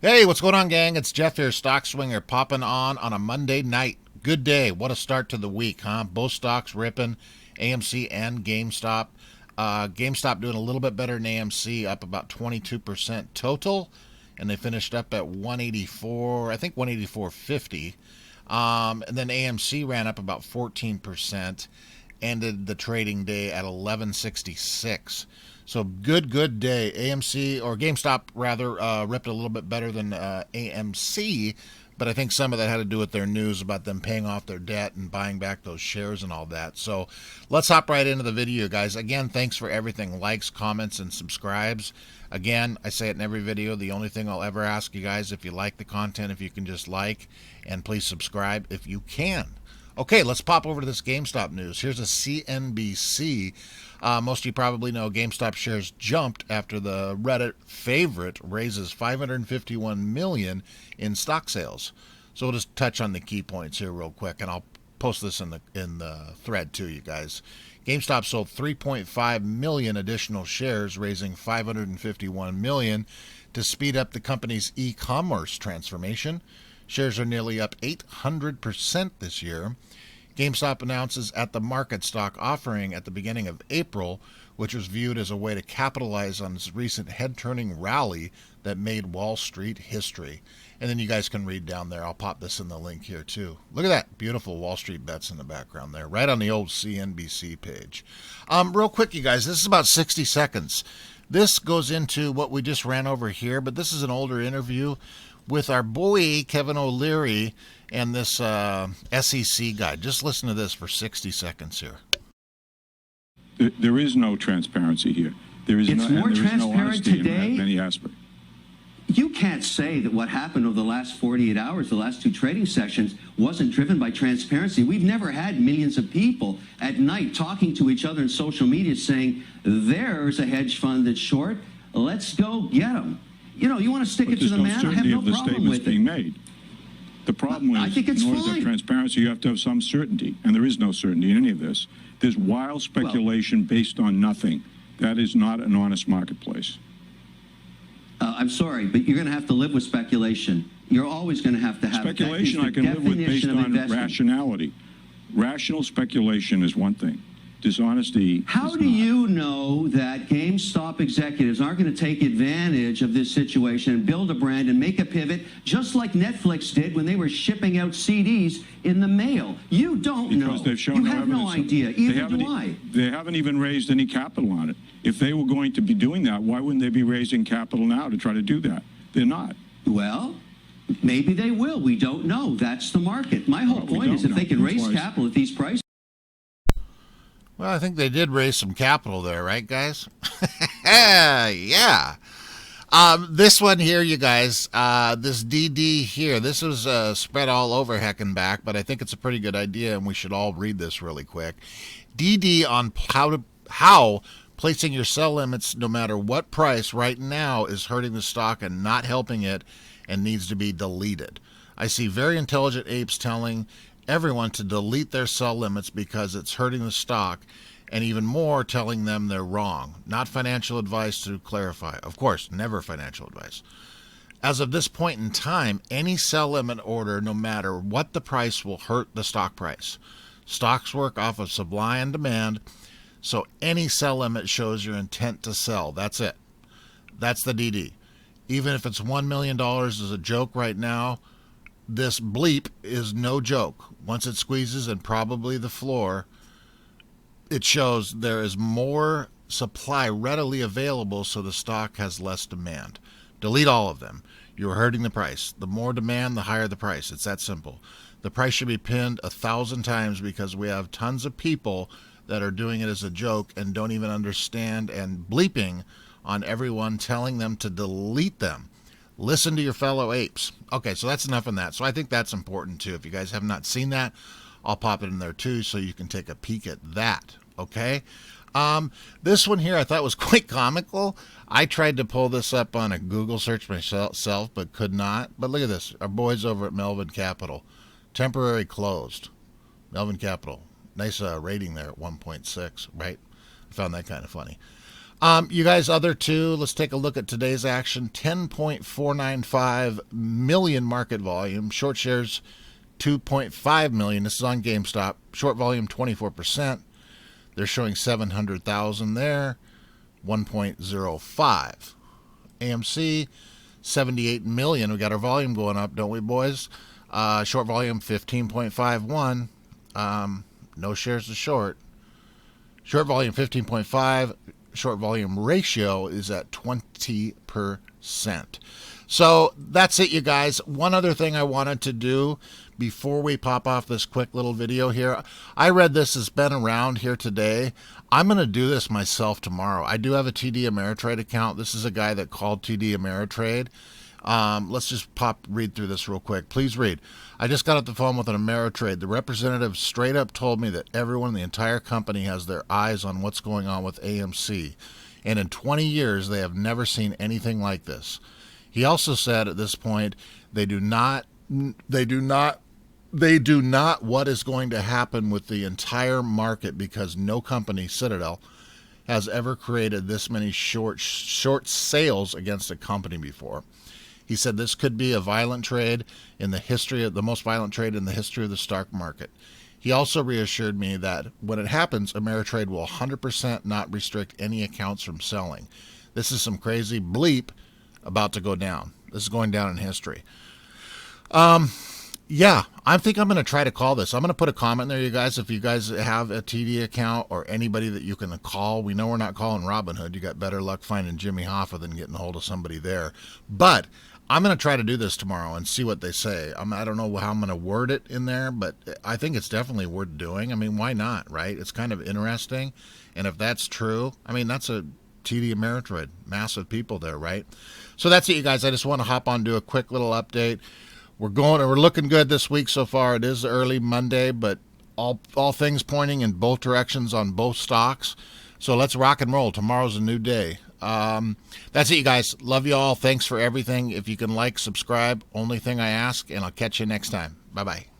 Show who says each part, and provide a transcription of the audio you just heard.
Speaker 1: Hey, what's going on, gang? It's Jeff here, Stock Swinger, popping on a Monday night. Good day. What a start to the week, huh? Both stocks ripping, AMC and GameStop. GameStop doing a little bit better than AMC, up about 22% total, and they finished up at 184, I think 184.50. And then AMC ran up about 14%, ended the trading day at 1166. So good day. AMC, or GameStop rather, ripped a little bit better than AMC, but I think some of that had to do with their news about them paying off their debt and buying back those shares and all that. So let's hop right into the video, guys. Again, thanks for everything. Likes, comments, and subscribes. Again, I say it in every video. The only thing I'll ever ask you guys, if you like the content, if you can just like, and please subscribe if you can. Okay, let's pop over to this GameStop news. Here's a CNBC. Most of you probably know GameStop shares jumped after the Reddit favorite raises $551 million in stock sales. So we'll just touch on the key points here real quick, and I'll post this in the thread too, you guys. GameStop sold 3.5 million additional shares, raising $551 million to speed up the company's e-commerce transformation. Shares are nearly up 800% this year. GameStop announces at the market stock offering at the beginning of April, which was viewed as a way to capitalize on its recent head-turning rally that made Wall Street history. And then you guys can read down there. I'll pop this in the link here too. Look at that beautiful Wall Street bets in the background there, right on the old CNBC page. Real quick, you guys, this is about 60 seconds. This goes into what we just ran over here, but this is an older interview with our boy Kevin O'Leary and this SEC guy. Just listen to this for 60 seconds here.
Speaker 2: There is no transparency here.
Speaker 3: It's more transparent today.
Speaker 2: In many aspects.
Speaker 3: You can't say that what happened over the last 48 hours, the last two trading sessions, wasn't driven by transparency. We've never had millions of people at night talking to each other in social media saying, there's a hedge fund that's short, let's go get them. You know, you want to stick it to the man? I have no problem with it.
Speaker 2: Being made. The problem is, in order to have transparency, you have to have some certainty, and there is no certainty in any of this. There's wild speculation based on nothing. That is not an honest marketplace.
Speaker 3: I'm sorry, but you're going to have to live with speculation. You're always going to have
Speaker 2: speculation. I can live with based on rationality. Rational speculation is one thing. Dishonesty.
Speaker 3: How do you know that GameStop executives aren't going to take advantage of this situation and build a brand and make a pivot, just like Netflix did when they were shipping out CDs in the mail? You don't know.
Speaker 2: They've shown
Speaker 3: you have no idea. Either do I.
Speaker 2: They haven't even raised any capital on it. If they were going to be doing that, why wouldn't they be raising capital now to try to do that? They're not.
Speaker 3: Well, maybe they will. We don't know. That's the market. My whole point is if they can raise capital at these prices.
Speaker 1: Well, I think they did raise some capital there, right, guys? Yeah. This one here, you guys, this DD here, this was spread all over Heckenback, but I think it's a pretty good idea, and we should all read this really quick. DD on how placing your sell limits no matter what price right now is hurting the stock and not helping it and needs to be deleted. I see very intelligent apes telling everyone to delete their sell limits because it's hurting the stock, and even more telling them they're wrong. Not financial advice, to clarify. Of course, never financial advice. As of this point in time, any sell limit order, no matter what the price, will hurt the stock price. Stocks work off of supply and demand, so any sell limit shows your intent to sell. That's it. That's the DD. Even if it's $1 million as a joke right now, this bleep is no joke. Once it squeezes, and probably the floor, it shows there is more supply readily available, so the stock has less demand. Delete all of them. You're hurting the price. The more demand, the higher the price. It's that simple. The price should be pinned 1,000 times because we have tons of people that are doing it as a joke and don't even understand, and bleeping on everyone, telling them to delete them. Listen to your fellow apes. Okay, so that's enough on that. So I think that's important too. If you guys have not seen that, I'll pop it in there too so you can take a peek at that. Okay? This one here I thought was quite comical. I tried to pull this up on a Google search myself, but could not. But look at this. Our boys over at Melvin Capital. Temporary closed. Melvin Capital. Nice rating there at 1.6, right? I found that kind of funny. You guys, other two, let's take a look at today's action. 10.495 million market volume. Short shares, 2.5 million. This is on GameStop. Short volume, 24%. They're showing 700,000 there. 1.05. AMC, 78 million. We got our volume going up, don't we, boys? Short volume, 15.51. No shares to short. Short volume, 15.5. Short volume ratio is at 20%. So that's it, you guys. One other thing I wanted to do before we pop off this quick little video here. I read this has been around here today. I'm going to do this myself tomorrow. I do have a TD Ameritrade account. This is a guy that called TD Ameritrade. Let's just read through this real quick. Please read. I just got off the phone with an Ameritrade. The representative straight up told me that everyone in the entire company has their eyes on what's going on with AMC. And in 20 years, they have never seen anything like this. He also said at this point, they do not what is going to happen with the entire market because no company, Citadel, has ever created this many short sales against a company before. He said this could be a violent trade in the history of the most violent trade in the history of the stock market. He also reassured me that when it happens, Ameritrade will 100% not restrict any accounts from selling. This is some crazy bleep about to go down. This is going down in history. Yeah, I think I'm going to try to call this. I'm going to put a comment there, you guys. If you guys have a TD account or anybody that you can call, we know we're not calling Robinhood. You got better luck finding Jimmy Hoffa than getting a hold of somebody there. But I'm going to try to do this tomorrow and see what they say. I don't know how I'm going to word it in there, but I think it's definitely worth doing. I mean, why not, right? It's kind of interesting. And if that's true, I mean, that's a TD Ameritrade. Massive people there, right? So that's it, you guys. I just want to hop on and do a quick little update. We're looking good this week so far. It is early Monday, but all things pointing in both directions on both stocks. So let's rock and roll. Tomorrow's a new day. That's it, you guys. Love you all. Thanks for everything. If you can like, subscribe, only thing I ask, and I'll catch you next time. Bye-bye.